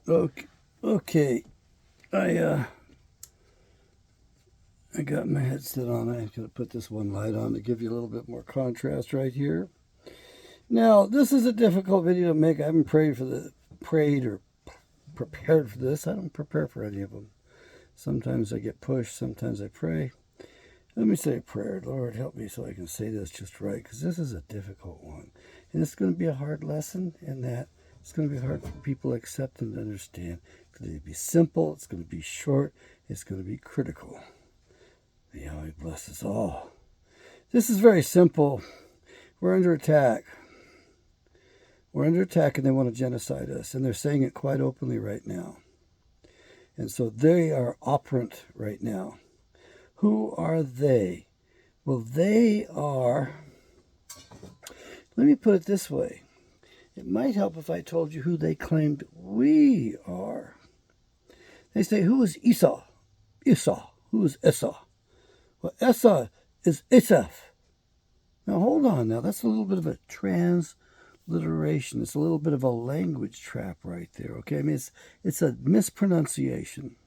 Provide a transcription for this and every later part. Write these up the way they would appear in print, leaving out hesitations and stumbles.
Okay, okay. I I got my headset on. I'm gonna put this one light on to give you a little bit more contrast right here. Now, this is a difficult video to make. I haven't prayed or prepared for this. I don't prepare for any of them. Sometimes I get pushed. Sometimes I pray. Let me say a prayer. Lord, help me so I can say this just right, because this is a difficult one, and it's going to be a hard lesson. In that it's going to be hard for people to accept and understand. It's going to be simple. It's going to be short. It's going to be critical. May Yahweh bless us all. This is very simple. We're under attack. We're under attack and they want to genocide us. And they're saying it quite openly right now. And so they are operant right now. Who are they? Well, they are, let me put it this way. It might help if I told you who they claimed we are. They say, who is Esau? Esau. Who is Esau? Well, Esau is Isaph. Now, hold on. Now, that's a little bit of a transliteration. It's a little bit of a language trap right there, okay? I mean, it's a mispronunciation.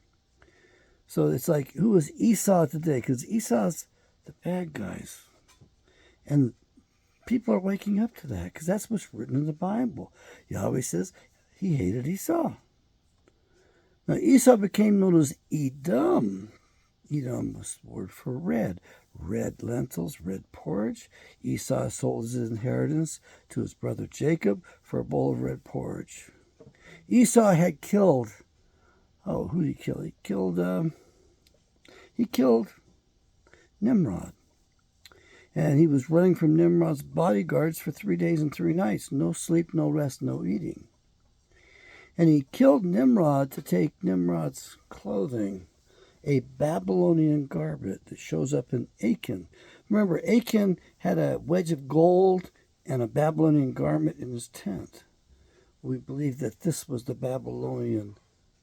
So it's like, who is Esau today? Because Esau's the bad guys. And people are waking up to that because that's what's written in the Bible. Yahweh says he hated Esau. Now, Esau became known as Edom. Edom was the word for red. Red lentils, red porridge. Esau sold his inheritance to his brother Jacob for a bowl of red porridge. Esau had killed, who did he kill? He killed Nimrod. And he was running from Nimrod's bodyguards for 3 days and 3 nights. No sleep, no rest, no eating. And he killed Nimrod to take Nimrod's clothing, a Babylonian garment that shows up in Achan. Remember, Achan had a wedge of gold and a Babylonian garment in his tent. We believe that this was the Babylonian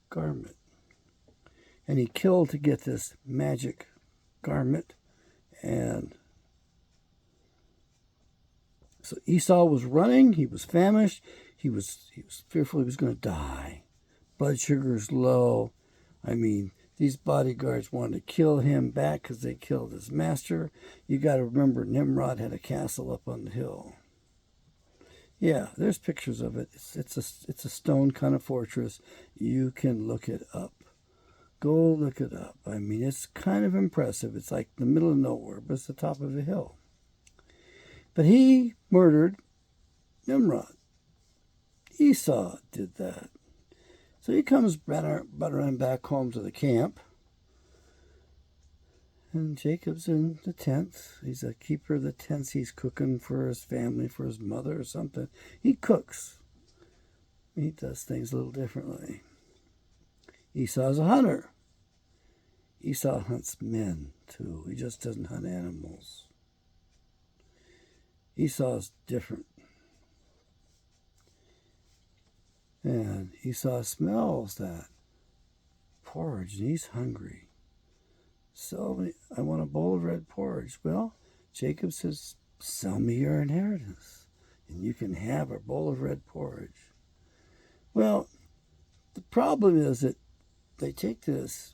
garment. And he killed to get this magic garment. And so Esau was running. He was famished. He was fearful he was going to die. Blood sugar is low. I mean, these bodyguards wanted to kill him back because they killed his master. You got to remember, Nimrod had a castle up on the hill. Yeah, there's pictures of it. It's a stone kind of fortress. You can look it up. Go look it up. I mean, it's kind of impressive. It's like the middle of nowhere, but it's the top of a hill. But he murdered Nimrod. Esau did that. So he comes buttering back home to the camp. And Jacob's in the tent. He's a keeper of the tents. He's cooking for his family, for his mother or something. He cooks. He does things a little differently. Esau's a hunter. Esau hunts men, too. He just doesn't hunt animals. Esau's different. And Esau smells that porridge, and he's hungry. So I want a bowl of red porridge. Well, Jacob says, sell me your inheritance, and you can have a bowl of red porridge. Well, the problem is that they take this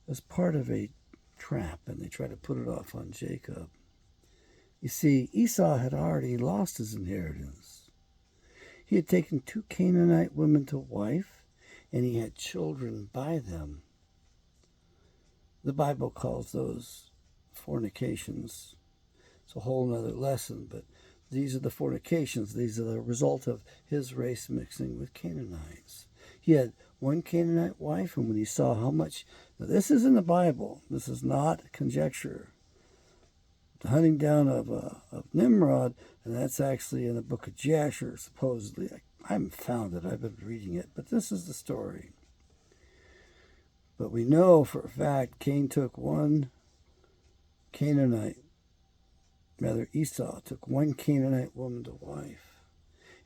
as part of a trap, and they try to put it off on Jacob. You see, Esau had already lost his inheritance. He had taken 2 Canaanite women to wife, and he had children by them. The Bible calls those fornications. It's a whole other lesson, but these are the fornications. These are the result of his race mixing with Canaanites. He had 1 Canaanite wife, and when he saw how much... Now, this is in the Bible. This is not conjecture. The hunting down of Nimrod, and that's actually in the book of Jasher, supposedly. I haven't found it. I've been reading it, but this is the story. But we know for a fact Cain took 1 Canaanite, rather Esau took 1 Canaanite woman to wife.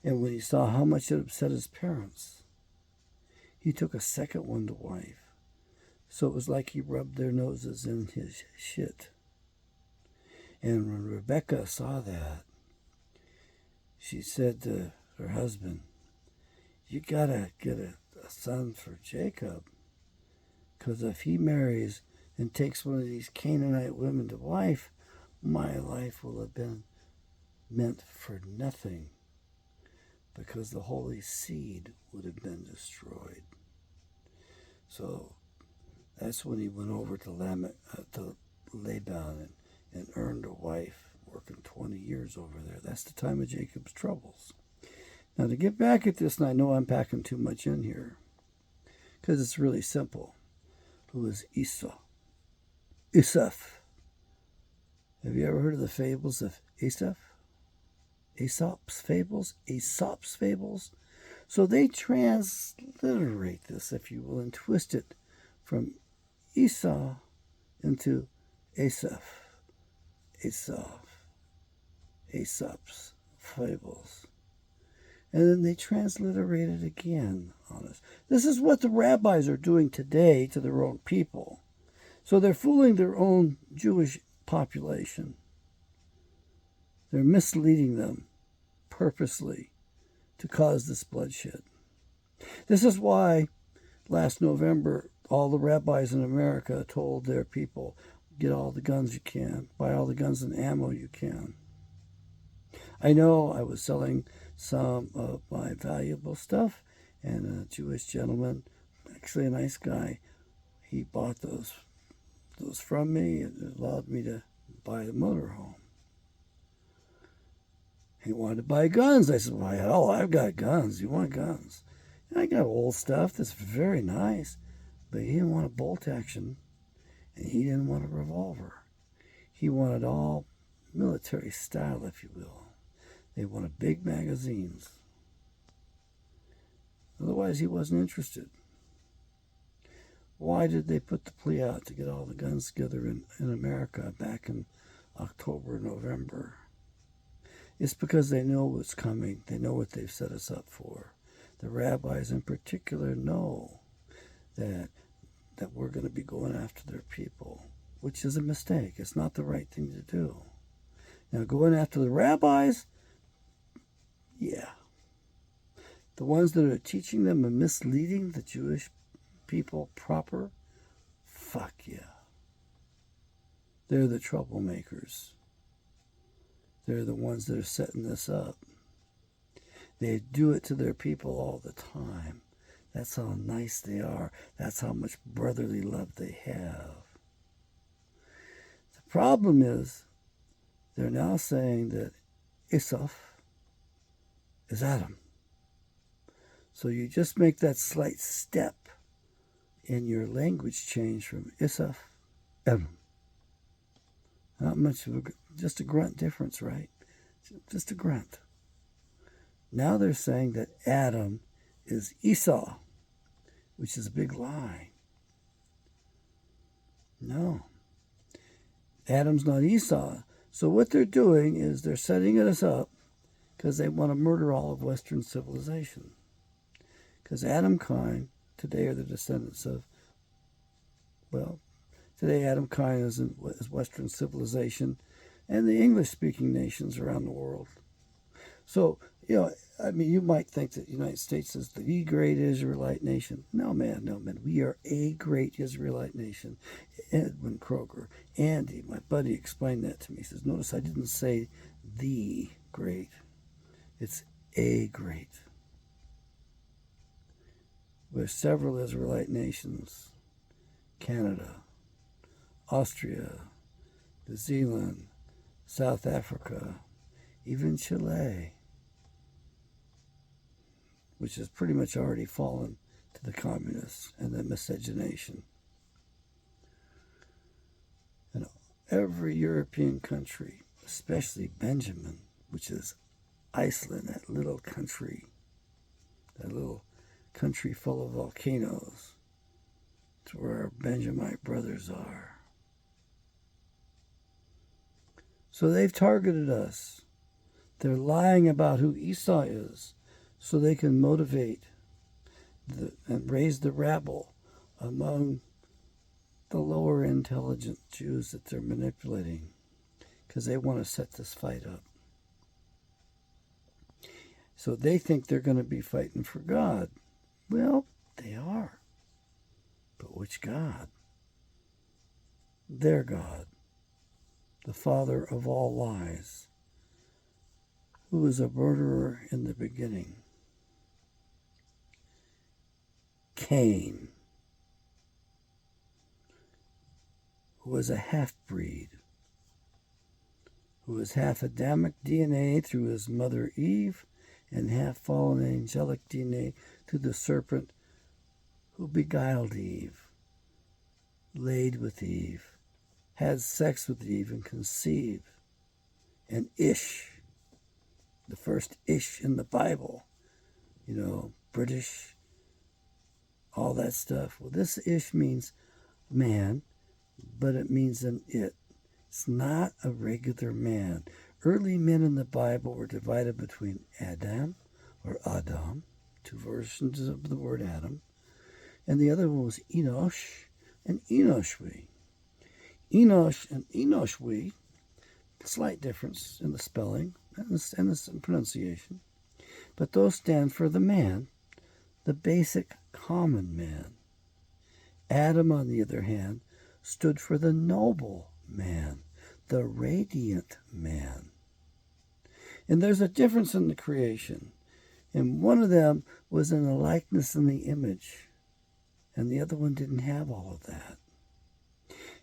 And when he saw how much it upset his parents, he took a second one to wife. So it was like he rubbed their noses in his shit. And when Rebecca saw that, she said to her husband, you gotta get a a son for Jacob. Because if he marries and takes one of these Canaanite women to wife, my life will have been meant for nothing, because the holy seed would have been destroyed. So that's when he went over to Laban and earned a wife, working 20 years over there. That's the time of Jacob's troubles. Now, to get back at this, and I know I'm packing too much in here, because it's really simple. Who is Esau? Esau. Have you ever heard of the fables of Esau? Aesop's fables? Aesop's fables? So they transliterate this, if you will, and twist it from Esau into Asaph. Aesop's fables. And then they transliterate it again on us. This is what the rabbis are doing today to their own people. So they're fooling their own Jewish population. They're misleading them purposely to cause this bloodshed. This is why last November all the rabbis in America told their people, get all the guns you can, buy all the guns and ammo you can. I know I was selling some of my valuable stuff, and a Jewish gentleman, actually a nice guy, he bought those from me and allowed me to buy the motorhome. He wanted to buy guns. I said, well, I've got guns. You want guns? And I got old stuff that's very nice, but he didn't want a bolt action, and he didn't want a revolver. He wanted all military style, if you will. They wanted big magazines. Otherwise, he wasn't interested. Why did they put the plea out to get all the guns together in America back in October, November? It's because they know what's coming. They know what they've set us up for. The rabbis in particular know that we're going to be going after their people, which is a mistake. It's not the right thing to do. Now, going after the rabbis, yeah. The ones that are teaching them and misleading the Jewish people proper, fuck yeah. They're the troublemakers. They're the ones that are setting this up. They do it to their people all the time. That's how nice they are. That's how much brotherly love they have. The problem is, they're now saying that Esau is Adam. So you just make that slight step in your language change from Esau, Adam. Not much of just a grunt difference, right? Just a grunt. Now they're saying that Adam is Esau, which is a big lie. No. Adam's not Esau. So what they're doing is they're setting us up because they want to murder all of Western civilization. Because Adamkind today are the descendants of, today Adamkind is Western civilization and the English-speaking nations around the world. So, you might think that the United States is the great Israelite nation. No, man. We are a great Israelite nation. Edwin Kroger, Andy, my buddy, explained that to me. He says, notice I didn't say the great. It's a great. There's several Israelite nations. Canada, Austria, New Zealand, South Africa, even Chile, which has pretty much already fallen to the communists and the miscegenation. And every European country, especially Benjamin, which is Iceland, that little country full of volcanoes. It's where our Benjamite brothers are. So they've targeted us. They're lying about who Esau is so they can motivate and raise the rabble among the lower intelligent Jews that they're manipulating because they want to set this fight up. So they think they're going to be fighting for God. Well, they Which God? Their God, the father of all lies, who was a murderer in the beginning. Cain, who was a half-breed, who was half Adamic DNA through his mother Eve and half fallen angelic DNA through the serpent who beguiled Eve, laid with Eve, had sex with Eve and conceived. And Ish, the first Ish in the Bible, British, all that stuff. Well, this Ish means man, but it means an it. It's not a regular man. Early men in the Bible were divided between Adam, or Adam, two versions of the word Adam, and the other one was Enosh and Enoshwi. Enosh and Enoshwi, slight difference in the spelling and the pronunciation, but those stand for the man, the basic common man. Adam, on the other hand, stood for the noble man, the radiant man. And there's a difference in the creation. And one of them was in the likeness and the image, and the other one didn't have all of that.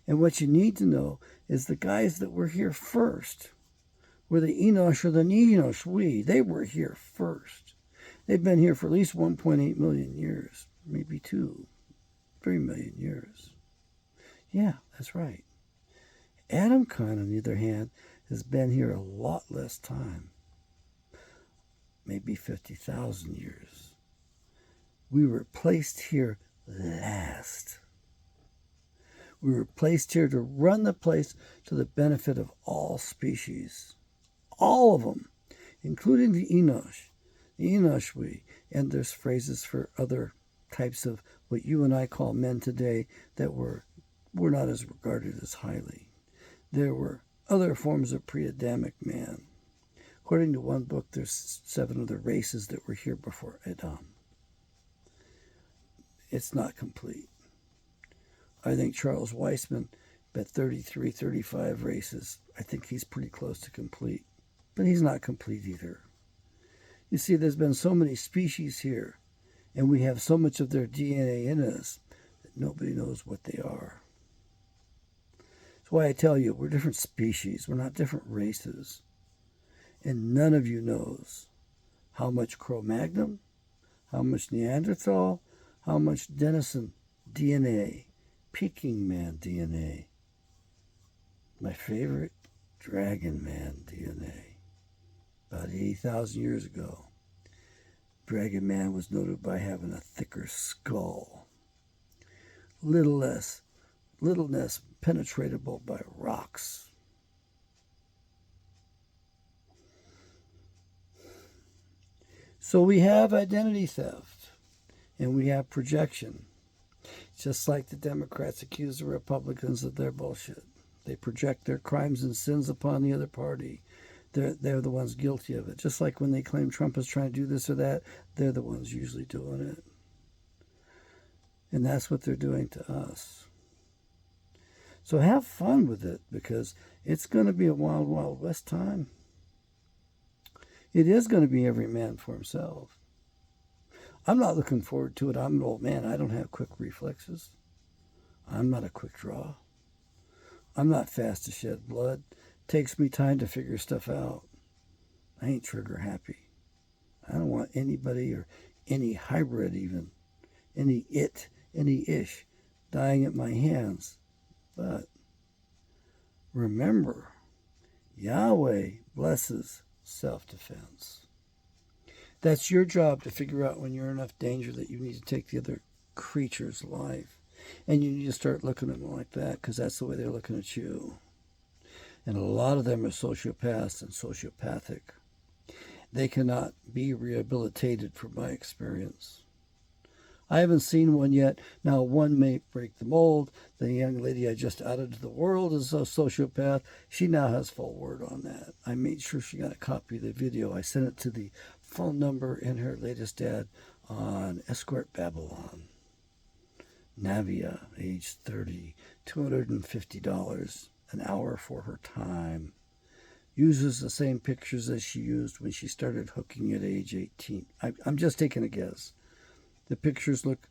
And what you need to know is the guys that were here first were the Enosh or the Enoshwi. They were here first. They've been here for at least 1.8 million years, maybe 3 million years. Yeah, that's right. Adam kind, on the other hand, has been here a lot less time, maybe 50,000 years. We were placed here last. We were placed here to run the place to the benefit of all species. All of them, including the Enosh, the Enoshwi, and there's phrases for other types of what you and I call men today that were not as regarded as highly. There were other forms of pre-Adamic man. According to one book, there's 7 other races that were here before Adam. It's not complete. I think Charles Weissman bet 33, 35 races. I think he's pretty close to complete. But he's not complete either. You see, there's been so many species here, and we have so much of their DNA in us that nobody knows what they are. That's why I tell you, we're different species. We're not different races. And none of you knows how much Cro-Magnon, how much Neanderthal, how much Denison DNA, Peking Man DNA, my favorite, Dragon Man DNA. About 80,000 years ago, Dragon Man was noted by having a thicker skull, little less penetratable by rocks. So we have identity theft, and we have projection. Just like the Democrats accuse the Republicans of their bullshit. They project their crimes and sins upon the other party. They're the ones guilty of it. Just like when they claim Trump is trying to do this or that, they're the ones usually doing it. And that's what they're doing to us. So have fun with it, because it's going to be a wild, wild west time. It is going to be every man for himself. I'm not looking forward to it. I'm an old man. I don't have quick reflexes. I'm not a quick draw. I'm not fast to shed blood. It takes me time to figure stuff out. I ain't trigger happy. I don't want anybody or any hybrid even, any ish, dying at my hands. But remember, Yahweh blesses self-defense. That's your job, to figure out when you're in enough danger that you need to take the other creature's life. And you need to start looking at them like that, because that's the way they're looking at you. And a lot of them are sociopaths and sociopathic. They cannot be rehabilitated, from my experience. I haven't seen one yet. Now, one may break the mold. The young lady I just outed to the world is a sociopath. She now has full word on that. I made sure she got a copy of the video. I sent it to the phone number in her latest ad on Escort Babylon. Navia, age 30, $250 an hour for her time. Uses the same pictures as she used when she started hooking at age 18. I'm just taking a guess. The pictures look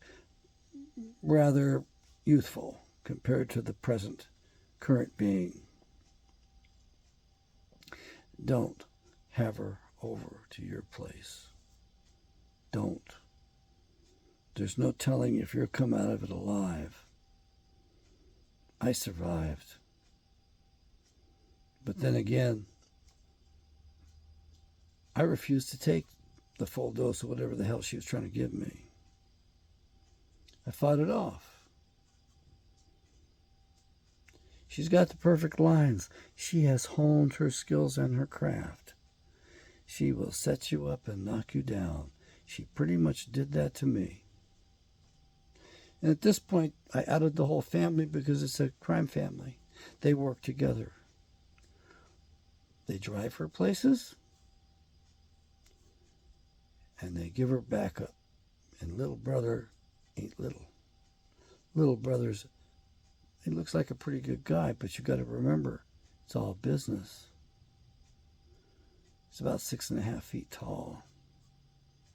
rather youthful compared to the current being. Don't have her over to your place. Don't. There's no telling if you'll come out of it alive. I survived. But then again, I refused to take the full dose of whatever the hell she was trying to give me. I fought it off. She's got the perfect lines. She has honed her skills and her craft. She will set you up and knock you down. She pretty much did that to me. And at this point, I outed the whole family because it's a crime family. They work together. They drive her places, and they give her backup. And little brother ain't little. Little brother's, he looks like a pretty good guy, but you got to remember, it's all business. He's about 6.5 feet tall.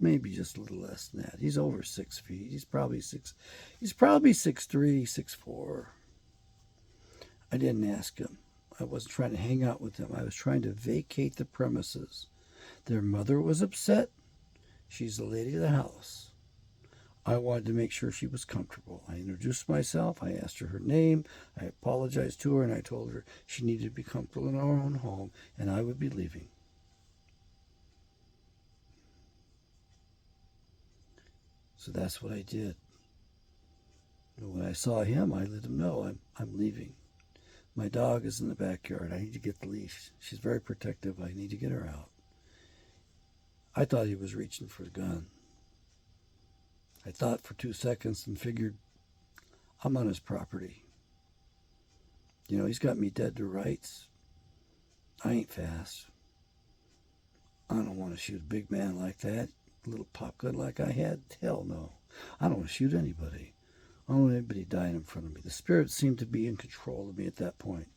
Maybe just a little less than that. He's over 6 feet. He's probably 6'3", 6'4". I didn't ask him. I wasn't trying to hang out with him. I was trying to vacate the premises. Their mother was upset. She's the lady of the house. I wanted to make sure she was comfortable. I introduced myself. I asked her name. I apologized to her, and I told her she needed to be comfortable in her own home, and I would be leaving. So that's what I did. And when I saw him, I let him know I'm leaving. My dog is in the backyard. I need to get the leash. She's very protective. I need to get her out. I thought he was reaching for a gun. I thought for 2 seconds and figured, I'm on his property. You know, he's got me dead to rights. I ain't fast. I don't want to shoot a big man like that. A little pop gun like I had? Hell no. I don't want to shoot anybody. I don't want anybody dying in front of me. The spirit seemed to be in control of me at that point.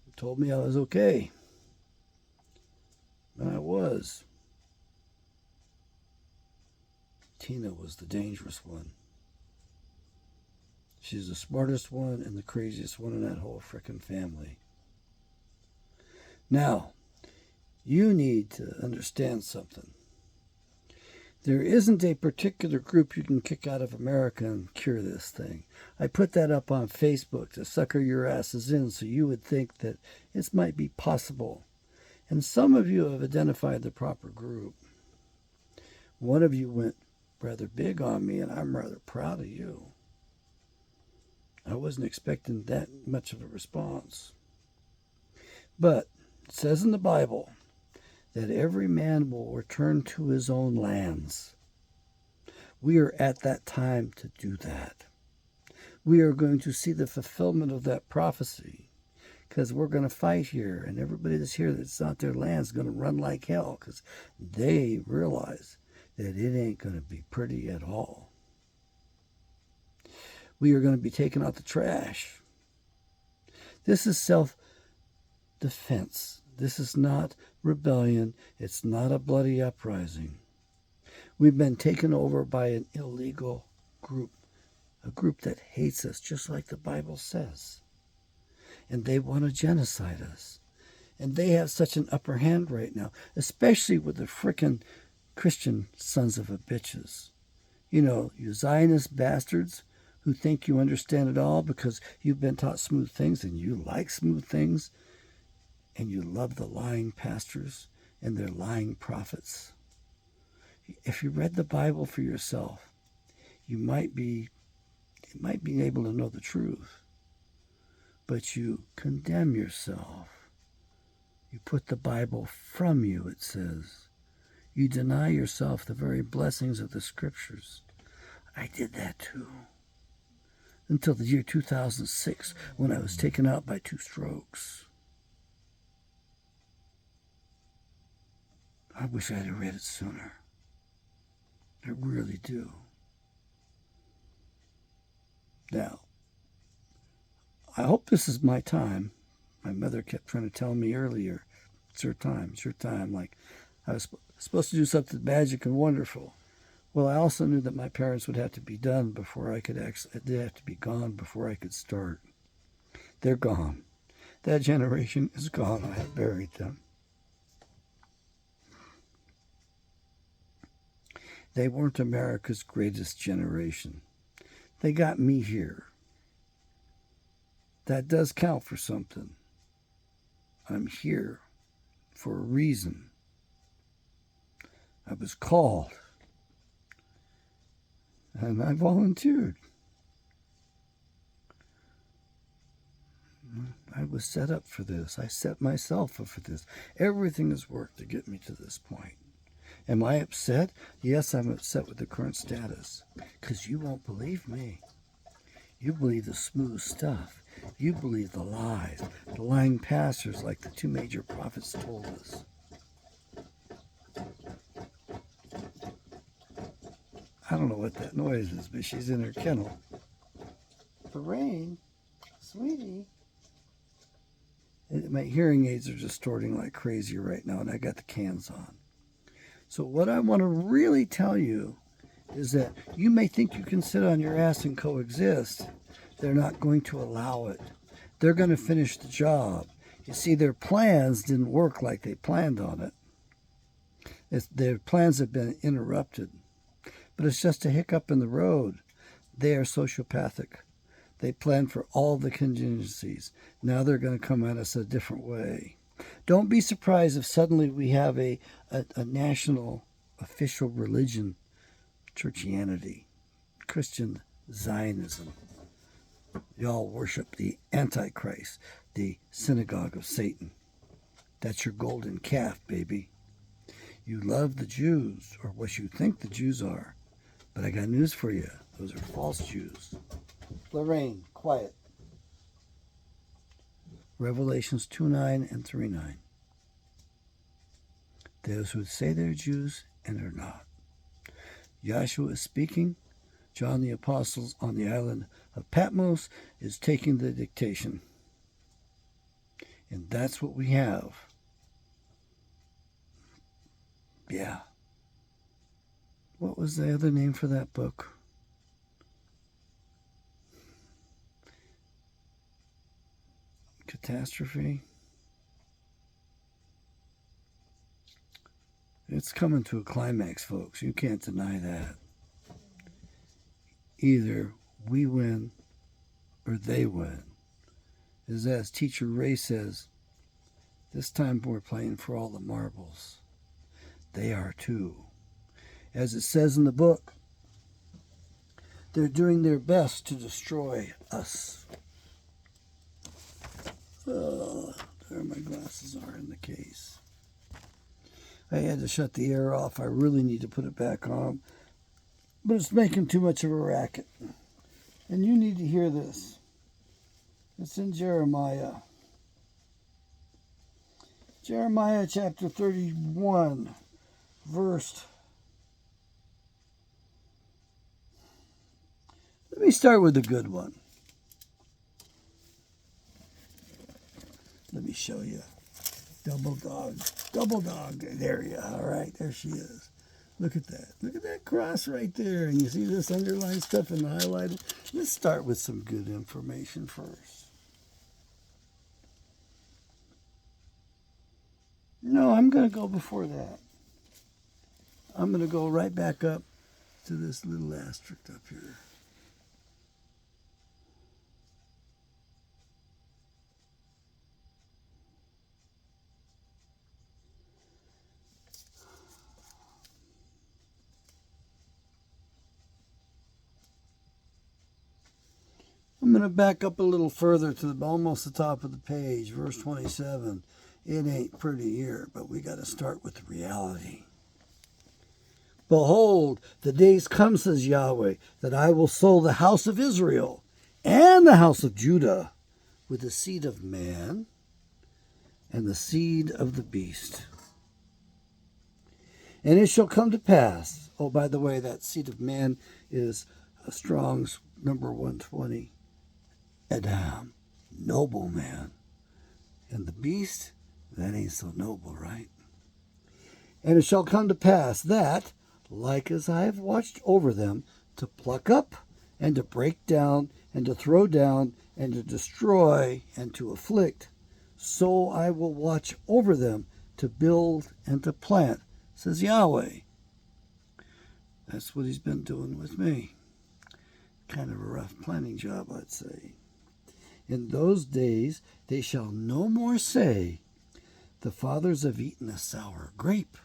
It told me I was okay. And I was. Tina was the dangerous one. She's the smartest one and the craziest one in that whole frickin' family. Now, you need to understand something. There isn't a particular group you can kick out of America and cure this thing. I put that up on Facebook to sucker your asses in so you would think that this might be possible. And some of you have identified the proper group. One of you went rather big on me, and I'm rather proud of you. I wasn't expecting that much of a response. But it says in the Bible that every man will return to his own lands. We are at that time to do that. We are going to see the fulfillment of that prophecy because we're going to fight here, and everybody that's here that's not their land is going to run like hell because they realize that it ain't going to be pretty at all. We are going to be taking out the trash. This is self-defense. This is not rebellion. It's not a bloody uprising. We've been taken over by an illegal group, a group that hates us, just like the Bible says. And they want to genocide us. And they have such an upper hand right now, especially with the frickin' Christian sons of a bitches. You know, you Zionist bastards who think you understand it all because you've been taught smooth things and you like smooth things. And you love the lying pastors and their lying prophets. If you read the Bible for yourself, you might be able to know the truth. But you condemn yourself. You put the Bible from you, it says. You deny yourself the very blessings of the Scriptures. I did that too. Until the year 2006, when I was taken out by 2 strokes. I wish I had read it sooner. I really do. Now, I hope this is my time. My mother kept trying to tell me earlier, it's your time, it's your time. Like I was supposed to do something magic and wonderful. Well, I also knew that my parents would have to be done before I could actually, they'd have to be gone before I could start. They're gone. That generation is gone. I have buried them. They weren't America's greatest generation. They got me here. That does count for something. I'm here for a reason. I was called. And I volunteered. I was set up for this. I set myself up for this. Everything has worked to get me to this point. Am I upset? Yes, I'm upset with the current status. Because you won't believe me. You believe the smooth stuff. You believe the lies. The lying pastors like the two major prophets told us. I don't know what that noise is, but she's in her kennel. Lorraine, sweetie. My hearing aids are distorting like crazy right now, and I got the cans on. So what I want to really tell you is that you may think you can sit on your ass and coexist. They're not going to allow it. They're going to finish the job. You see, their plans didn't work like they planned on it. Their plans have been interrupted. But it's just a hiccup in the road. They are sociopathic. They plan for all the contingencies. Now they're going to come at us a different way. Don't be surprised if suddenly we have a national official religion, churchianity, Christian Zionism. Y'all worship the Antichrist, the synagogue of Satan. That's your golden calf, baby. You love the Jews, or what you think the Jews are. But I got news for you. Those are false Jews. Lorraine, quiet. Revelations 2:9 and 3:9. Those who say they're Jews and are not. Yahshua is speaking. John the Apostle on the island of Patmos is taking the dictation. And that's what we have. Yeah. What was the other name for that book? Catastrophe? It's coming to a climax, folks. You can't deny that. Either we win or they win. As Teacher Ray says, this time we're playing for all the marbles. They are too. As it says in the book, they're doing their best to destroy us. Oh, there my glasses are in the case. I had to shut the air off. I really need to put it back on. But it's making too much of a racket. And you need to hear this. It's in Jeremiah. Jeremiah chapter 31, verse. Let me start with the good one. Let me show you. Double dog. Double dog. There you are. All right, there she is. Look at that. Look at that cross right there. And you see this underlined stuff and highlighted? Let's start with some good information first. No, I'm going to go before that. I'm going to go right back up to this little asterisk up here. I'm going to back up a little further to almost the top of the page, verse 27. It ain't pretty here, but we got to start with the reality. Behold, the days come, says Yahweh, that I will sow the house of Israel and the house of Judah with the seed of man and the seed of the beast. And it shall come to pass, oh, by the way, that seed of man is Strong's number 120, Adam, noble man. And the beast, that ain't so noble, right? And it shall come to pass that, like as I have watched over them, to pluck up and to break down and to throw down and to destroy and to afflict, so I will watch over them to build and to plant, says Yahweh. That's what he's been doing with me. Kind of a rough planning job, I'd say. In those days they shall no more say, the fathers have eaten a sour grape,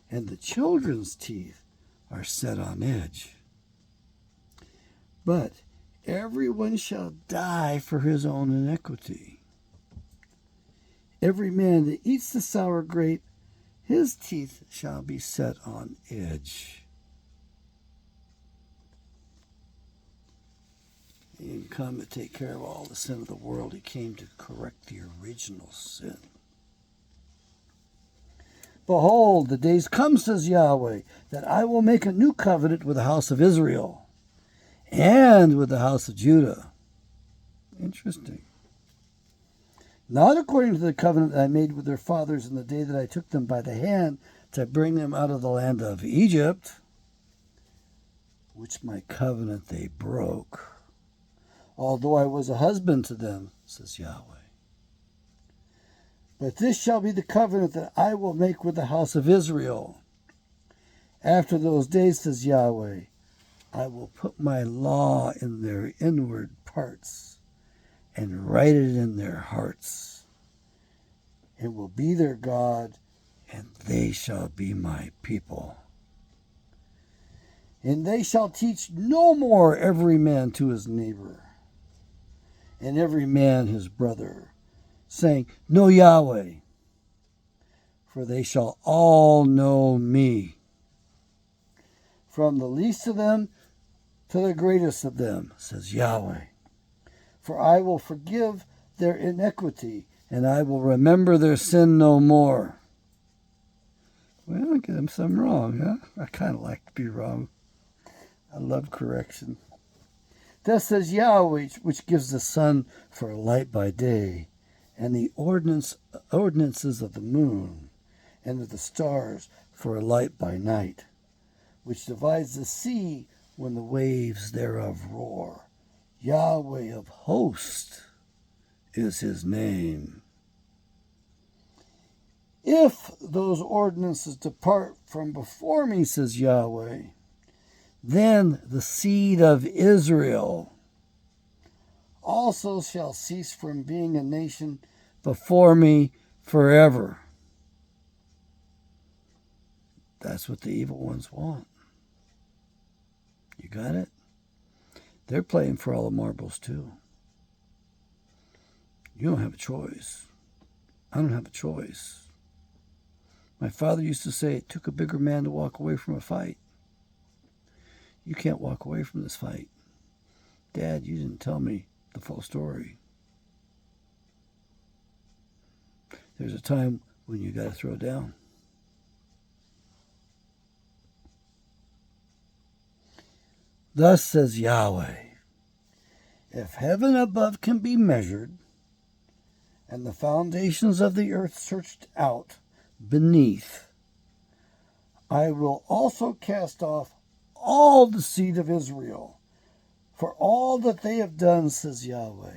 and the children's teeth are set on edge. But everyone shall die for his own iniquity. Every man that eats the sour grape, his teeth shall be set on edge. He didn't come to take care of all the sin of the world. He came to correct the original sin. Behold, the days come, says Yahweh, that I will make a new covenant with the house of Israel and with the house of Judah. Interesting. Not according to the covenant I made with their fathers in the day that I took them by the hand to bring them out of the land of Egypt, which my covenant they broke, although I was a husband to them, says Yahweh. But this shall be the covenant that I will make with the house of Israel. After those days, says Yahweh, I will put my law in their inward parts and write it in their hearts. It will be their God, and they shall be my people. And they shall teach no more every man to his neighbor, and every man his brother, saying, Know Yahweh, for they shall all know me, from the least of them to the greatest of them, says Yahweh. For I will forgive their iniquity, and I will remember their sin no more. Well, I get them some wrong, huh? I kind of like to be wrong. I love correction. Thus says Yahweh, which gives the sun for a light by day, and the ordinances of the moon, and of the stars for a light by night, which divides the sea when the waves thereof roar. Yahweh of hosts is his name. If those ordinances depart from before me, says Yahweh, then the seed of Israel also shall cease from being a nation before me forever. That's what the evil ones want. You got it? They're playing for all the marbles too. You don't have a choice. I don't have a choice. My father used to say it took a bigger man to walk away from a fight. You can't walk away from this fight. Dad, you didn't tell me the full story. There's a time when you got to throw down. Thus says Yahweh, if heaven above can be measured, and the foundations of the earth searched out beneath, I will also cast off all the seed of Israel for all that they have done, says Yahweh.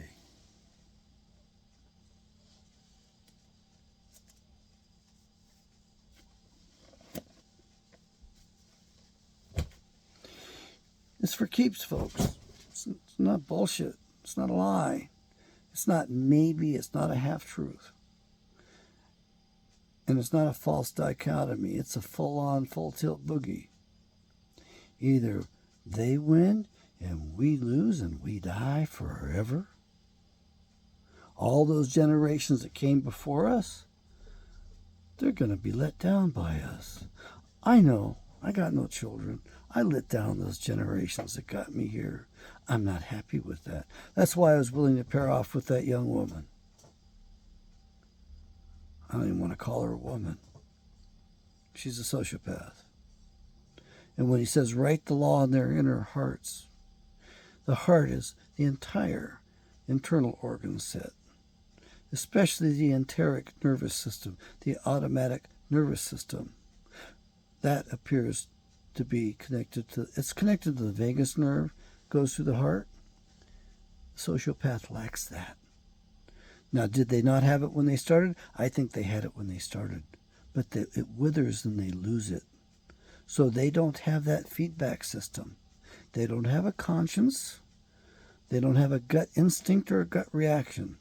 It's for keeps, folks. It's not bullshit. It's not a lie. It's not maybe. It's not a half-truth. And it's not a false dichotomy. It's a full-on, full-tilt boogie. Either they win and we lose and we die forever. All those generations that came before us, they're going to be let down by us. I know. I got no children. I let down those generations that got me here. I'm not happy with that. That's why I was willing to pair off with that young woman. I don't even want to call her a woman. She's a sociopath. And when he says, write the law in their inner hearts, The heart is the entire internal organ set, especially the enteric nervous system, the automatic nervous system. That appears to be it's connected to the vagus nerve, goes through the heart. The sociopath lacks that. Now, did they not have it when they started? I think they had it when they started, but it withers and they lose it. So they don't have that feedback system. They don't have a conscience. They don't have a gut instinct or a gut reaction.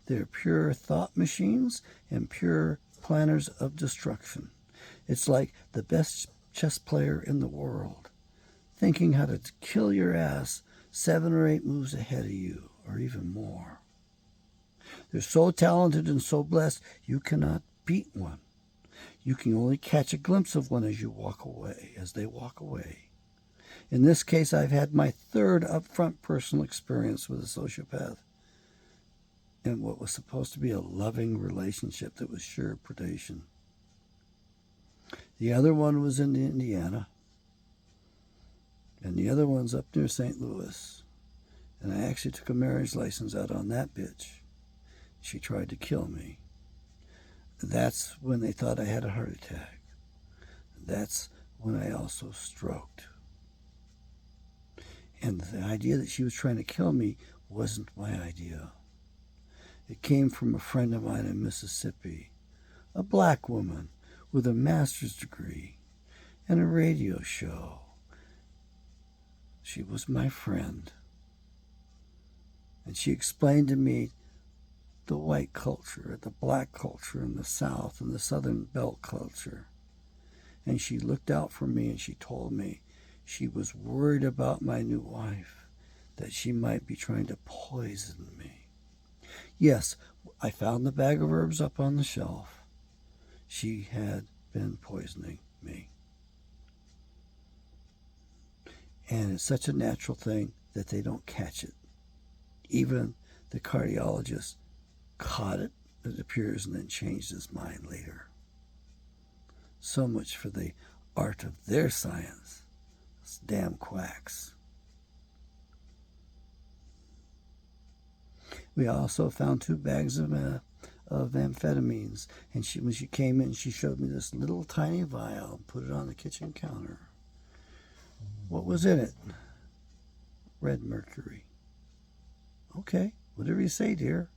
They're pure thought machines and pure planners of destruction. It's like the best chess player in the world, thinking how to kill your ass 7 or 8 moves ahead of you, or even more. They're so talented and so blessed, you cannot beat one. You can only catch a glimpse of one as they walk away. In this case, I've had my 3rd upfront personal experience with a sociopath in what was supposed to be a loving relationship that was sure predation. The other one was in Indiana, and the other one's up near St. Louis. And I actually took a marriage license out on that bitch. She tried to kill me. That's when they thought I had a heart attack. That's when I also stroked. And the idea that she was trying to kill me wasn't my idea. It came from a friend of mine in Mississippi, a black woman with a master's degree and a radio show. She was my friend. And she explained to me the white culture, the black culture in the South, and the Southern Belt culture. And she looked out for me and she told me she was worried about my new wife, that she might be trying to poison me. Yes, I found the bag of herbs up on the shelf. She had been poisoning me. And it's such a natural thing that they don't catch it. Even the cardiologist caught it, it appears, and then changed his mind later. So much for the art of their science. Those damn quacks. We also found 2 bags of amphetamines, and when she came in, she showed me this little tiny vial and put it on the kitchen counter. What was in it? Red mercury. Okay, whatever you say, dear.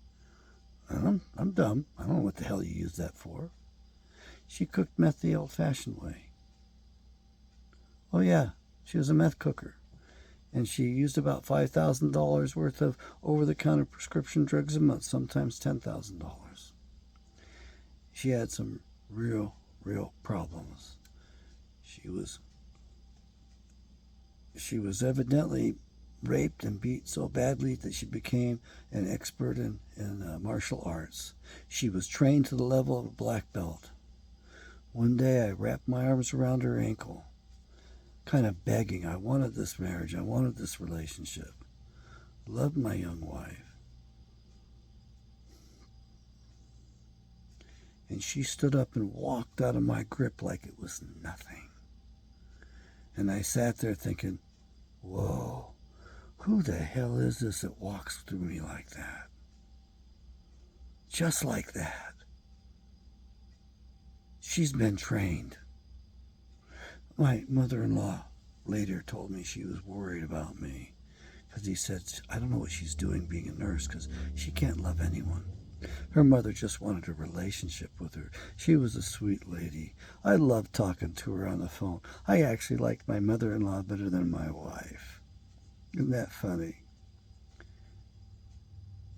I'm dumb. I don't know what the hell you use that for. She cooked meth the old-fashioned way. Oh yeah, she was a meth cooker. And she used about $5,000 worth of over-the-counter prescription drugs a month, sometimes $10,000. She had some real problems. She was evidently raped and beat so badly that she became an expert in martial arts. She was trained to the level of a black belt. One day I wrapped my arms around her ankle, kind of begging. I wanted this marriage. I wanted this relationship. Loved my young wife. And she stood up and walked out of my grip like it was nothing. And I sat there thinking, whoa, who the hell is this that walks through me like that? Just like that. She's been trained. My mother-in-law later told me she was worried about me because he said, I don't know what she's doing being a nurse because she can't love anyone. Her mother just wanted a relationship with her. She was a sweet lady. I loved talking to her on the phone. I actually liked my mother-in-law better than my wife. Isn't that funny?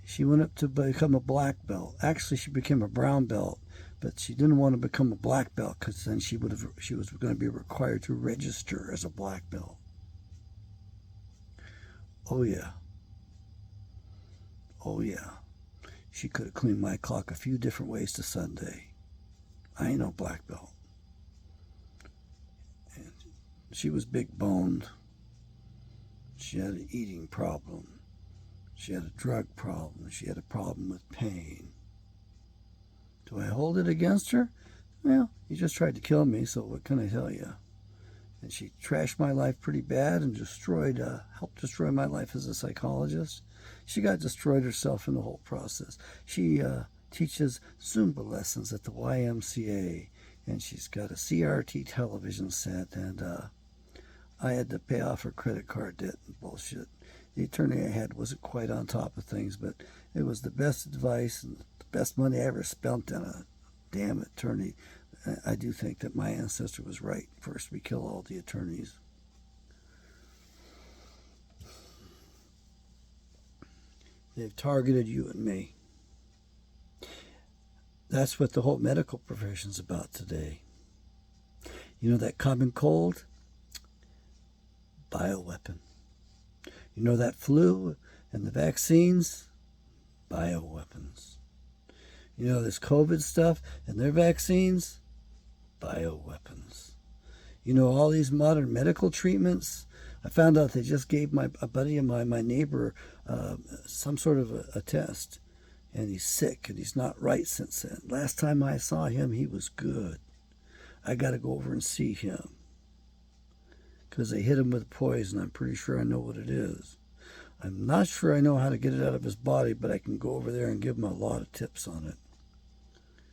She went up to become a black belt. Actually, she became a brown belt, but she didn't want to become a black belt because then she was going to be required to register as a black belt. Oh yeah. Oh yeah. She could have cleaned my clock a few different ways to Sunday. I ain't no black belt. And she was big boned. She had an eating problem. She had a drug problem. She had a problem with pain. Do I hold it against her? Well, you just tried to kill me, so what can I tell you? And she trashed my life pretty bad and helped destroy my life as a psychologist. She got destroyed herself in the whole process. She teaches Zumba lessons at the YMCA, and she's got a CRT television set, and I had to pay off her credit card debt and bullshit. The attorney I had wasn't quite on top of things, but it was the best advice and the best money I ever spent on a damn attorney. I do think that my ancestor was right. First, we kill all the attorneys. They've targeted you and me. That's what the whole medical profession's about today. You know that common cold? Bioweapon. You know that flu and the vaccines? Bioweapons. You know this COVID stuff and their vaccines? Bioweapons. You know all these modern medical treatments? I found out they just gave a buddy of mine, my neighbor, some sort of a test. And he's sick and he's not right since then. Last time I saw him, he was good. I got to go over and see him. Because they hit him with poison. I'm pretty sure I know what it is. I'm not sure I know how to get it out of his body, but I can go over there and give him a lot of tips on it.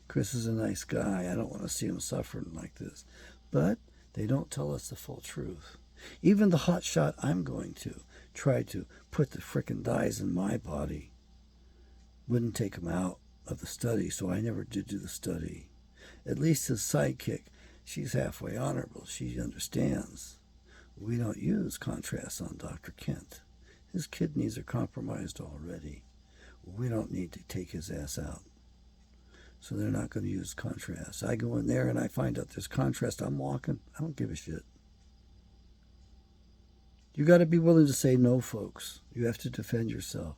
Chris is a nice guy. I don't want to see him suffering like this. But they don't tell us the full truth. Even the hot shot I'm going to try to put the frickin' dyes in my body. Wouldn't take him out of the study, so I never did do the study. At least his sidekick, she's halfway honorable. She understands. We don't use contrast on Dr. Kent. His kidneys are compromised already. We don't need to take his ass out. So they're not going to use contrast. I go in there and I find out there's contrast. I'm walking. I don't give a shit. You got to be willing to say no, folks. You have to defend yourself.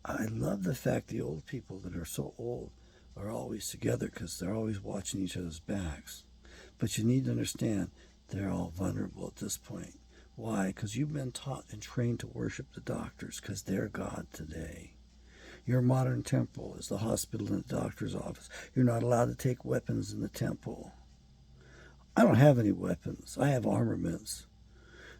I love the fact the old people that are so old are always together because they're always watching each other's backs. But you need to understand they're all vulnerable at this point. Why? Because you've been taught and trained to worship the doctors because they're God today. Your modern temple is the hospital and the doctor's office. You're not allowed to take weapons in the temple. I don't have any weapons. I have armaments.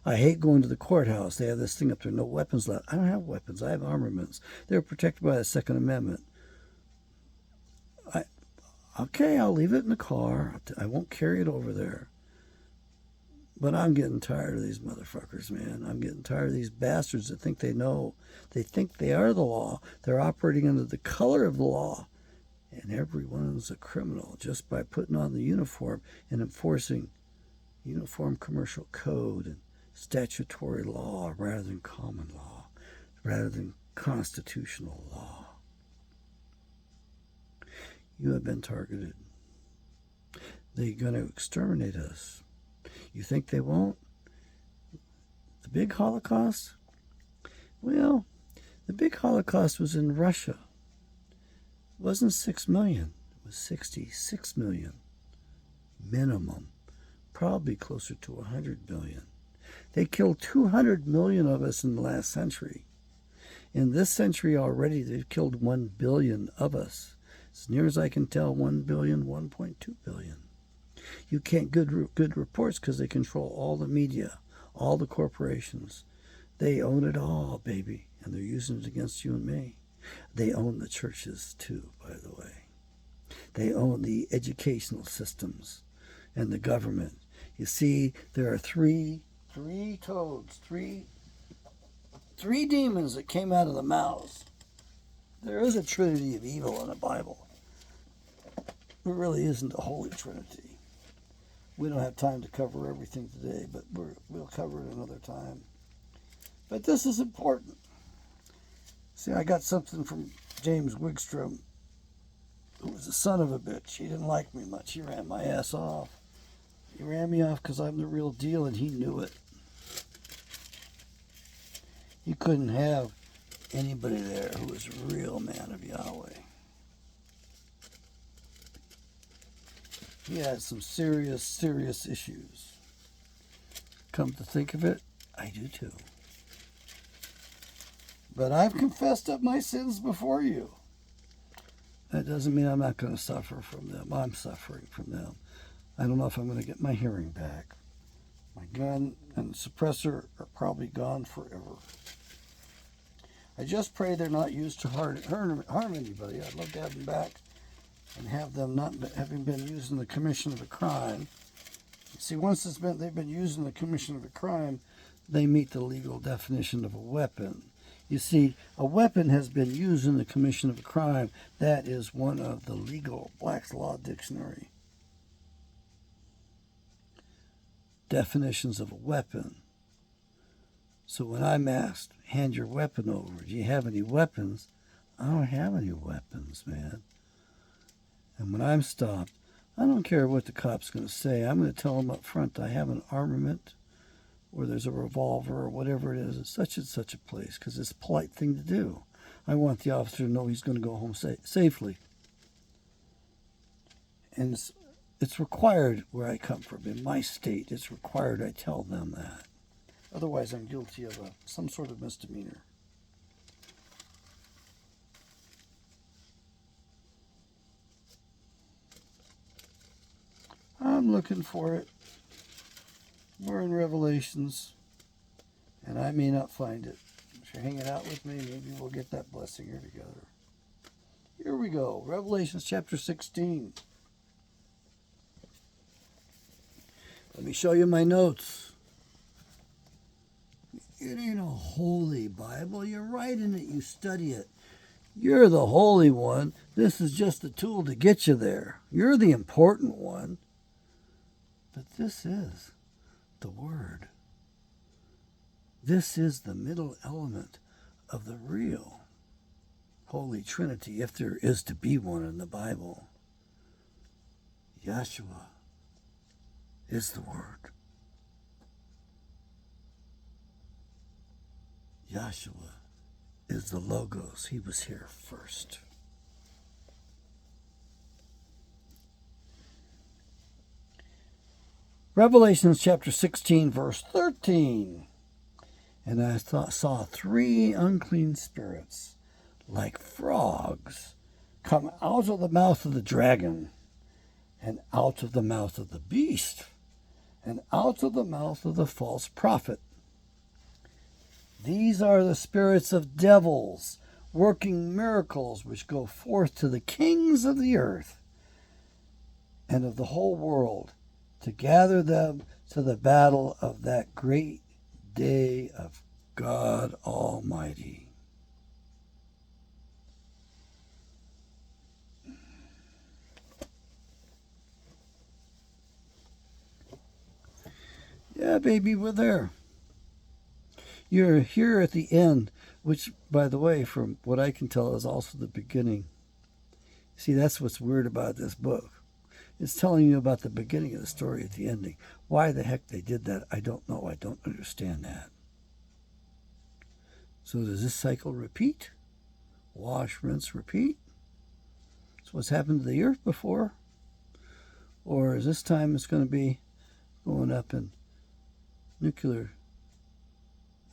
I hate going to the courthouse. They have this thing up there, no weapons allowed. I don't have weapons. I have armaments. They're protected by the Second Amendment. Okay, I'll leave it in the car. I won't carry it over there. But I'm getting tired of these motherfuckers, man. I'm getting tired of these bastards that think they know. They think they are the law. They're operating under the color of the law. And everyone's a criminal just by putting on the uniform and enforcing uniform commercial code and statutory law rather than common law, rather than constitutional law. You have been targeted. They're going to exterminate us. You think they won't? The big Holocaust? Well, the big Holocaust was in Russia. It wasn't 6 million. It was 66 million. Minimum. Probably closer to 100 million. They killed 200 million of us in the last century. In this century already, they've killed 1 billion of us. As near as I can tell, 1 billion, 1.2 billion. You can't get good reports because they control all the media, all the corporations. They own it all, baby, and they're using it against you and me. They own the churches too, by the way. They own the educational systems and the government. You see, there are three toads, three demons that came out of the mouths. There is a trinity of evil in the Bible. There really isn't a holy trinity. We don't have time to cover everything today, but we'll cover it another time. But this is important. See, I got something from James Wigstrom, who was a son of a bitch. He didn't like me much. He ran my ass off. He ran me off because I'm the real deal, and he knew it. He couldn't have anybody there who was a real man of Yahweh. He had some serious, serious issues. Come to think of it, I do too. But I've confessed up my sins before you. That doesn't mean I'm not going to suffer from them. I'm suffering from them. I don't know if I'm going to get my hearing back. My gun and suppressor are probably gone forever. I just pray they're not used to harm anybody. I'd love to have them back and have them not having been used in the commission of a crime. See, once they've been used in the commission of a crime, they meet the legal definition of a weapon. You see, a weapon has been used in the commission of a crime. That is one of the legal Black's Law Dictionary definitions of a weapon. So when I'm asked, hand your weapon over, do you have any weapons? I don't have any weapons, man. And when I'm stopped, I don't care what the cop's going to say. I'm going to tell him up front I have an armament, or there's a revolver, or whatever it is, at such and such a place, because it's a polite thing to do. I want the officer to know he's going to go home safely. And it's required where I come from. In my state, it's required I tell them that. Otherwise, I'm guilty of some sort of misdemeanor. I'm looking for it. We're in Revelations, and I may not find it. If you're hanging out with me, maybe we'll get that blessing here together. Here we go. Revelations chapter 16. Let me show you my notes. It ain't a holy Bible. You're writing it. You study it. You're the holy one. This is just a tool to get you there. You're the important one. But this is the Word. This is the middle element of the real Holy Trinity, if there is to be one in the Bible. Yeshua is the Word. Yeshua is the Logos. He was here first. Revelation chapter 16, verse 13. And I saw three unclean spirits, like frogs, come out of the mouth of the dragon, and out of the mouth of the beast, and out of the mouth of the false prophet. These are the spirits of devils, working miracles which go forth to the kings of the earth and of the whole world, to gather them to the battle of that great day of God Almighty. Yeah, baby, we're there. You're here at the end, which, by the way, from what I can tell, is also the beginning. See, that's what's weird about this book. It's telling you about the beginning of the story at the ending. Why the heck they did that, I don't know. I don't understand that. So does this cycle repeat? Wash, rinse, repeat? That's what's happened to the earth before. Or is this time it's going to be going up in nuclear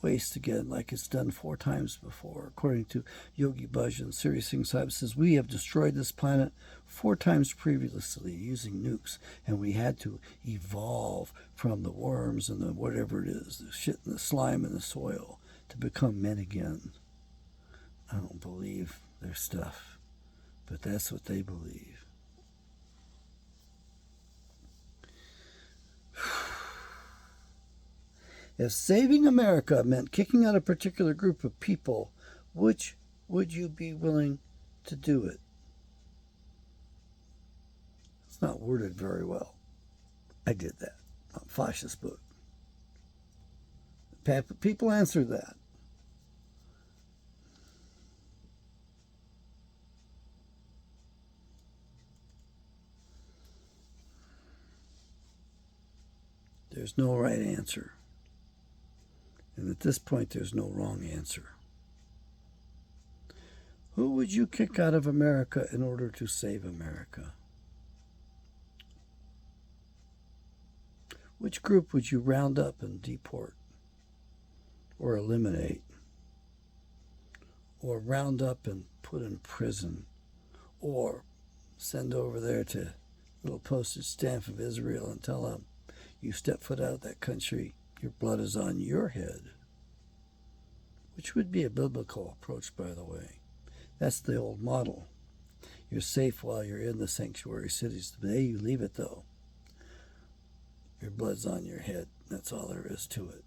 waste again, like it's done 4 times before? According to Yogi Bhajan, Siri Singh Sahib says, we have destroyed this planet 4 times previously using nukes, and we had to evolve from the worms and the whatever it is, the shit and the slime and the soil, to become men again. I don't believe their stuff, but that's what they believe. If saving America meant kicking out a particular group of people, which would you be willing to do it? It's not worded very well. I did that on Fosh's book. People answered that. There's no right answer. And at this point, there's no wrong answer. Who would you kick out of America in order to save America? Which group would you round up and deport? Or eliminate? Or round up and put in prison? Or send over there to a little postage stamp of Israel and tell them, You step foot out of that country, your blood is on your head. Which would be a biblical approach, by the way. That's the old model. You're safe while you're in the sanctuary cities. The day you leave it, though, your blood's on your head. That's all there is to it.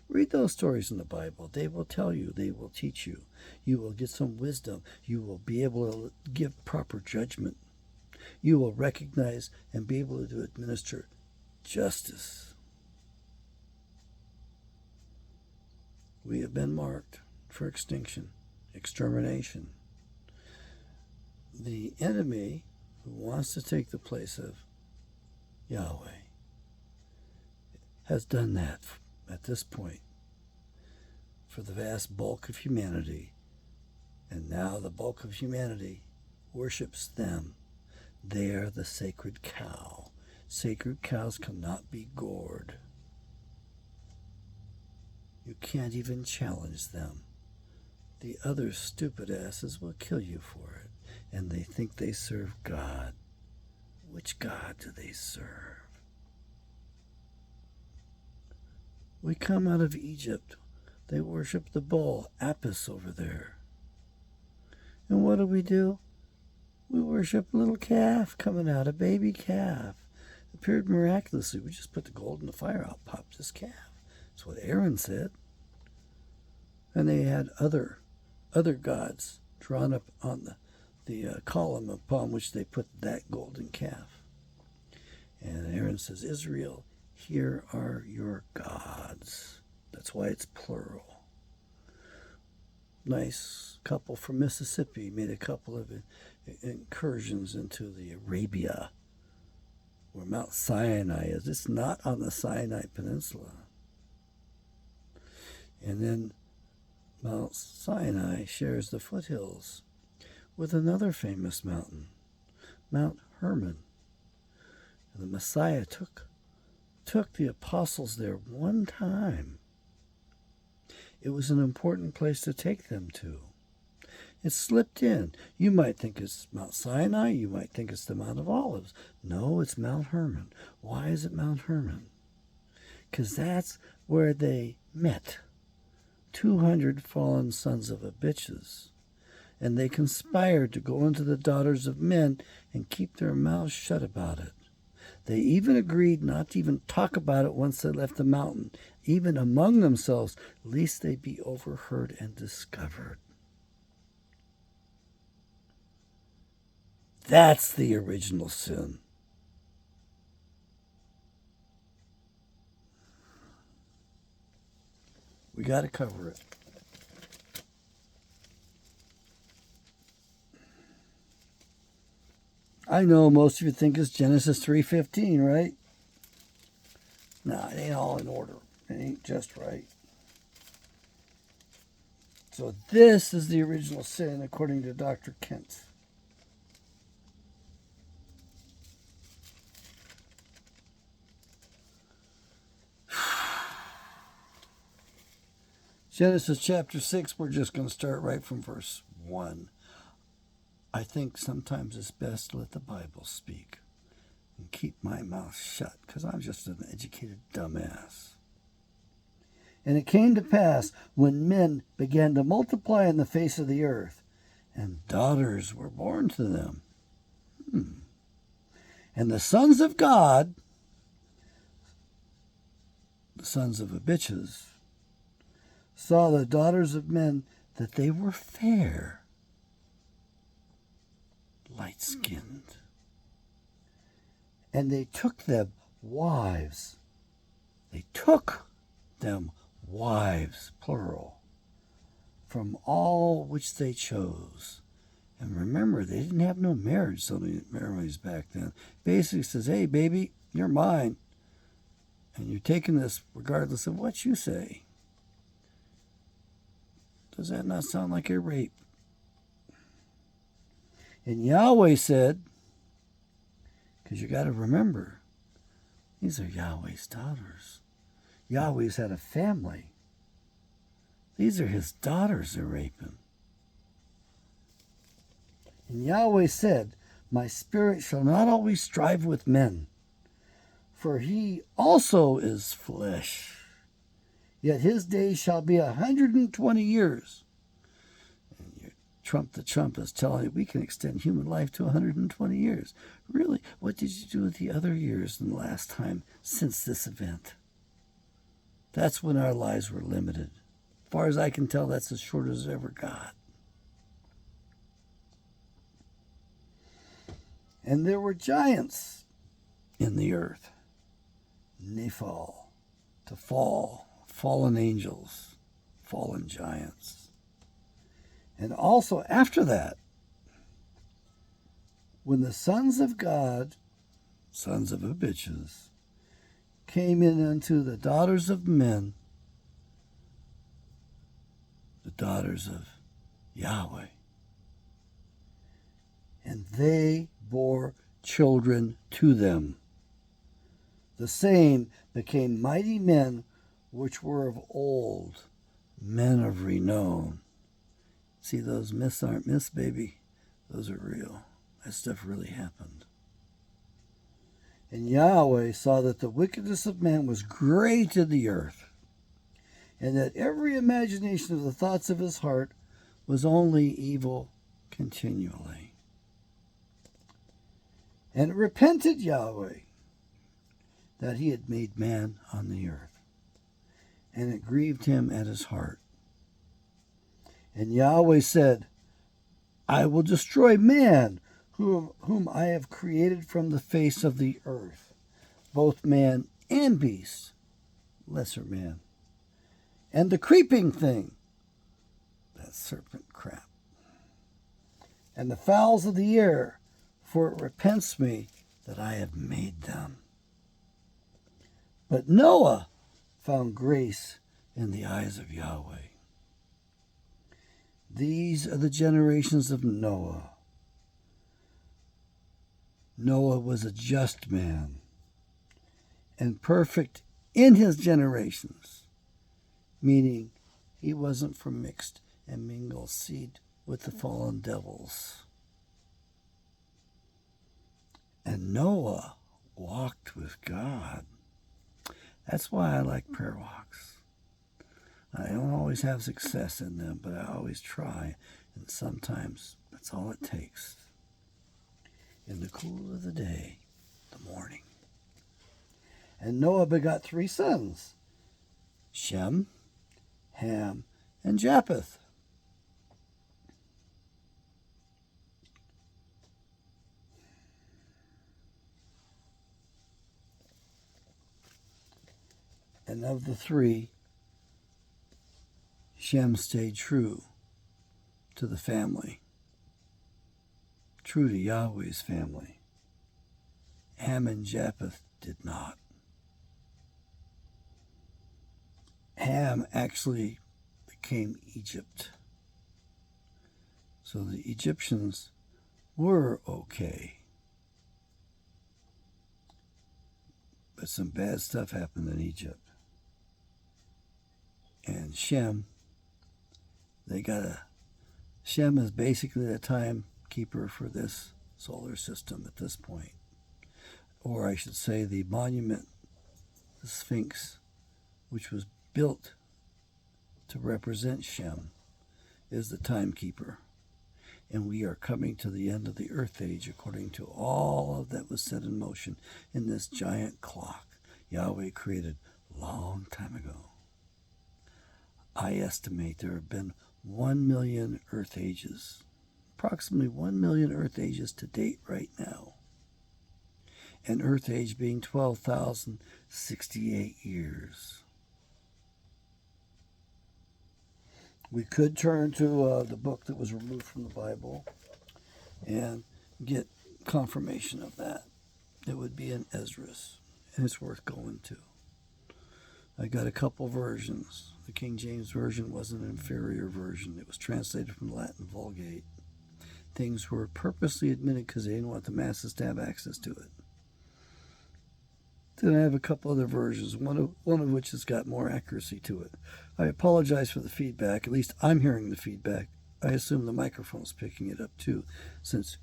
Read those stories in the Bible. They will tell you. They will teach you. You will get some wisdom. You will be able to give proper judgment. You will recognize and be able to administer justice. We have been marked for extinction, extermination. The enemy who wants to take the place of Yahweh has done that at this point for the vast bulk of humanity. And now the bulk of humanity worships them. They are the sacred cow. Sacred cows cannot be gored. You can't even challenge them. The other stupid asses will kill you for it. And they think they serve God. Which God do they serve? We come out of Egypt. They worship the bull, Apis, over there. And what do? We worship a little calf coming out, a baby calf. It appeared miraculously. We just put the gold in the fire, out popped this calf. That's what Aaron said. And they had other gods drawn up on the column upon which they put that golden calf. And Aaron says, Israel, here are your gods. That's why it's plural. Nice couple from Mississippi made a couple of incursions into the Arabia, where Mount Sinai is. It's not on the Sinai Peninsula. And then Mount Sinai shares the foothills with another famous mountain, Mount Hermon. And the Messiah took the apostles there one time. It was an important place to take them to. It slipped in. You might think it's Mount Sinai. You might think it's the Mount of Olives. No, it's Mount Hermon. Why is it Mount Hermon? Because that's where they met. 200 fallen sons of a bitches. And they conspired to go into the daughters of men and keep their mouths shut about it. They even agreed not to even talk about it once they left the mountain, even among themselves, lest they be overheard and discovered. That's the original sin. We got to cover it. I know most of you think it's Genesis 3:15, right? No, it ain't all in order. It ain't just right. So this is the original sin according to Dr. Kent. Genesis chapter 6, we're just going to start right from verse 1. I think sometimes it's best to let the Bible speak and keep my mouth shut because I'm just an educated dumbass. And it came to pass when men began to multiply on the face of the earth, and daughters were born to them. And the sons of God, the sons of the bitches, saw the daughters of men that they were fair, light-skinned. And they took them wives. They took them wives, plural, from all which they chose. And remember, they didn't have no marriage ceremonies back then. Basically says, hey, baby, you're mine. And you're taking this regardless of what you say. Does that not sound like a rape? And Yahweh said, because you got to remember, these are Yahweh's daughters. Yahweh's had a family. These are his daughters they're raping. And Yahweh said, my spirit shall not always strive with men, For he also is flesh. Yet his days shall be 120 years. And the Trump is telling you we can extend human life to 120 years. Really? What did you do with the other years in the last time since this event? That's when our lives were limited. As far as I can tell, that's as short as it ever got. And there were giants in the earth. Nephal, to fall, fallen angels, fallen giants. And also after that, when the sons of God, sons of bitches, came in unto the daughters of men, the daughters of Yahweh, and they bore children to them. The same became mighty men which were of old, men of renown. See, those myths aren't myths, baby. Those are real. That stuff really happened. And Yahweh saw that the wickedness of man was great in the earth, and that every imagination of the thoughts of his heart was only evil continually. And it repented Yahweh that he had made man on the earth, and it grieved him at his heart. And Yahweh said, I will destroy man, whom I have created from the face of the earth, both man and beast, lesser man, and the creeping thing, that serpent crap, and the fowls of the air, for it repents me that I have made them. But Noah found grace in the eyes of Yahweh. These are the generations of Noah. Noah was a just man and perfect in his generations, meaning he wasn't from mixed and mingled seed with the fallen devils. And Noah walked with God. That's why I like prayer walks. I don't always have success in them, but I always try, and sometimes that's all it takes. In the cool of the day, the morning. And Noah begot 3 sons, Shem, Ham, and Japheth. And of the 3, Shem stayed true to the family, true to Yahweh's family. Ham and Japheth did not. Ham actually became Egypt. So the Egyptians were okay. But some bad stuff happened in Egypt. And Shem, Shem is basically the timekeeper for this solar system at this point. Or I should say the monument, the Sphinx, which was built to represent Shem, is the timekeeper. And we are coming to the end of the Earth Age according to all of that was set in motion in this giant clock Yahweh created a long time ago. I estimate there have been 1 million Earth Ages, approximately 1 million Earth Ages to date right now. An Earth Age being 12,068 years. We could turn to the book that was removed from the Bible and get confirmation of that. It would be in Esdras, and it's worth going to. I got a couple versions. The King James Version was an inferior version. It was translated from the Latin Vulgate. Things were purposely omitted because they didn't want the masses to have access to it. Then I have a couple other versions, one of which has got more accuracy to it. I apologize for the feedback. At least I'm hearing the feedback. I assume the microphone's picking it up too, since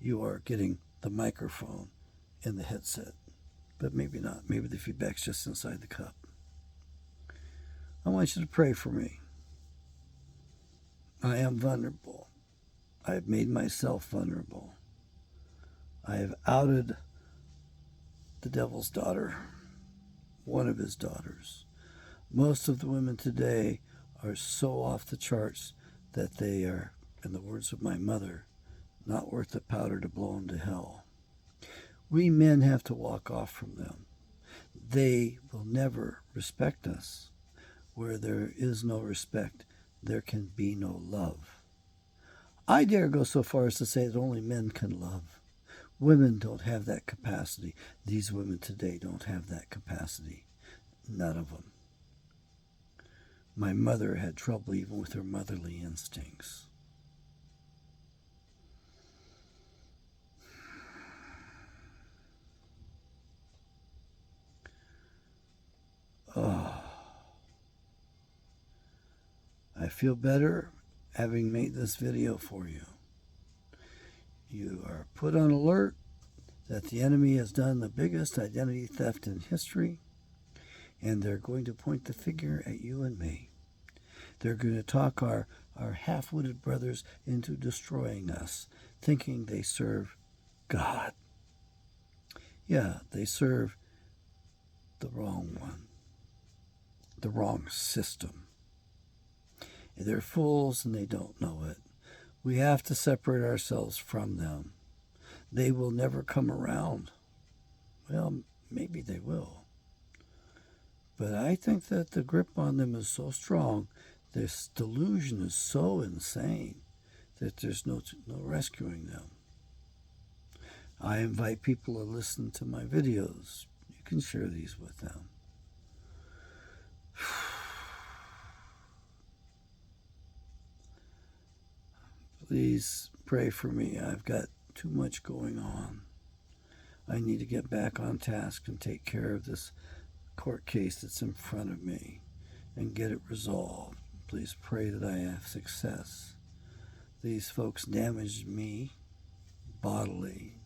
you are getting the microphone in the headset. but maybe not. Maybe the feedback's just inside the cup. I want you to pray for me. I am vulnerable. I have made myself vulnerable. I have outed the devil's daughter, one of his daughters. Most of the women today are so off the charts that they are, in the words of my mother, not worth the powder to blow them to hell. We men have to walk off from them. They will never respect us. Where there is no respect, there can be no love. I dare go so far as to say that only men can love. Women don't have that capacity. These women today don't have that capacity. None of them. My mother had trouble even with her motherly instincts. Oh. I feel better having made this video for you. You are put on alert that the enemy has done the biggest identity theft in history, and they're going to point the finger at you and me. They're going to talk our half-witted brothers into destroying us, thinking they serve God. Yeah, they serve the wrong one, the wrong system. They're fools and they don't know it. We have to separate ourselves from them. They will never come around. Well, maybe they will. But I think that the grip on them is so strong, this delusion is so insane that there's no rescuing them. I invite people to listen to my videos. You can share these with them. Please pray for me. I've got too much going on. I need to get back on task and take care of this court case that's in front of me and get it resolved. Please pray that I have success. These folks damaged me bodily,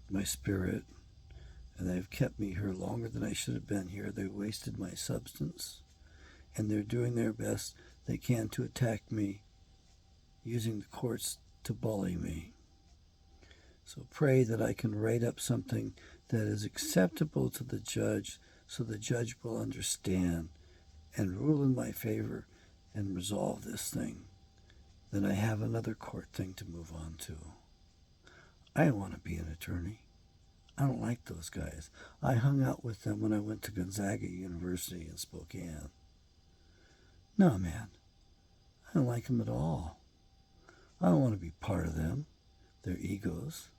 my spirit, and they've kept me here longer than I should have been here. They wasted my substance, and they're doing their best they can to attack me, using the courts to bully me. So pray that I can write up something that is acceptable to the judge so the judge will understand and rule in my favor and resolve this thing. Then I have another court thing to move on to. I don't want to be an attorney. I don't like those guys. I hung out with them when I went to Gonzaga University in Spokane. No, man. I don't like them at all. I don't want to be part of them, their egos.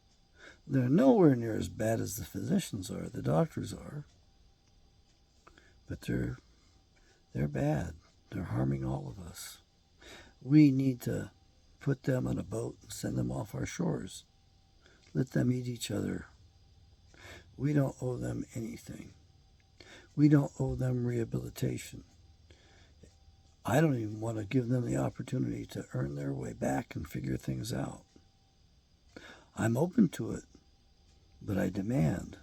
They're nowhere near as bad as the physicians are, the doctors are. But they're bad. They're harming all of us. We need to put them on a boat and send them off our shores. Let them eat each other. We don't owe them anything. We don't owe them rehabilitation. I don't even want to give them the opportunity to earn their way back and figure things out. I'm open to it, but I demand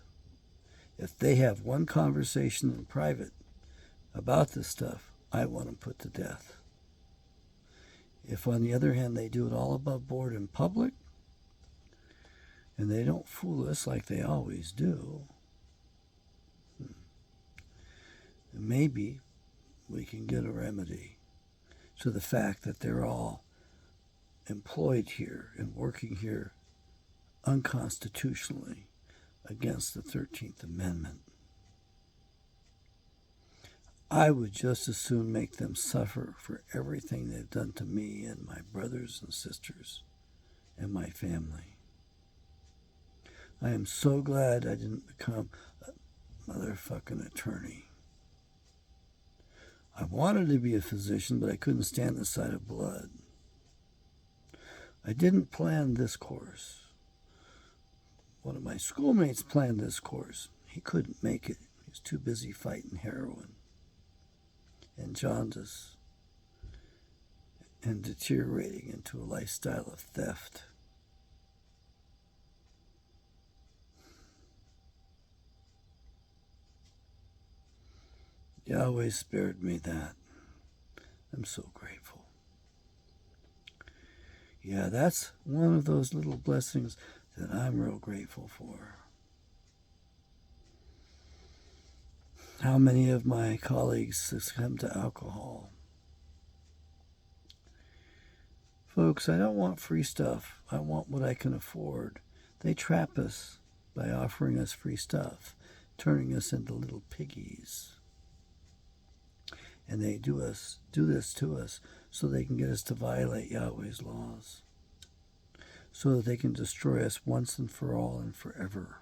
if they have one conversation in private about this stuff, I want them put to death. If, on the other hand, they do it all above board in public, and they don't fool us like they always do, maybe we can get a remedy to the fact that they're all employed here and working here unconstitutionally against the 13th Amendment. I would just as soon make them suffer for everything they've done to me and my brothers and sisters and my family. I am so glad I didn't become a motherfucking attorney. I wanted to be a physician, but I couldn't stand the sight of blood. I didn't plan this course. One of my schoolmates planned this course. He couldn't make it. He was too busy fighting heroin and jaundice and deteriorating into a lifestyle of theft. Yahweh spared me that. I'm so grateful. Yeah, that's one of those little blessings that I'm real grateful for. How many of my colleagues succumb to alcohol? Folks, I don't want free stuff. I want what I can afford. They trap us by offering us free stuff, turning us into little piggies. And they do this to us so they can get us to violate Yahweh's laws, so that they can destroy us once and for all and forever.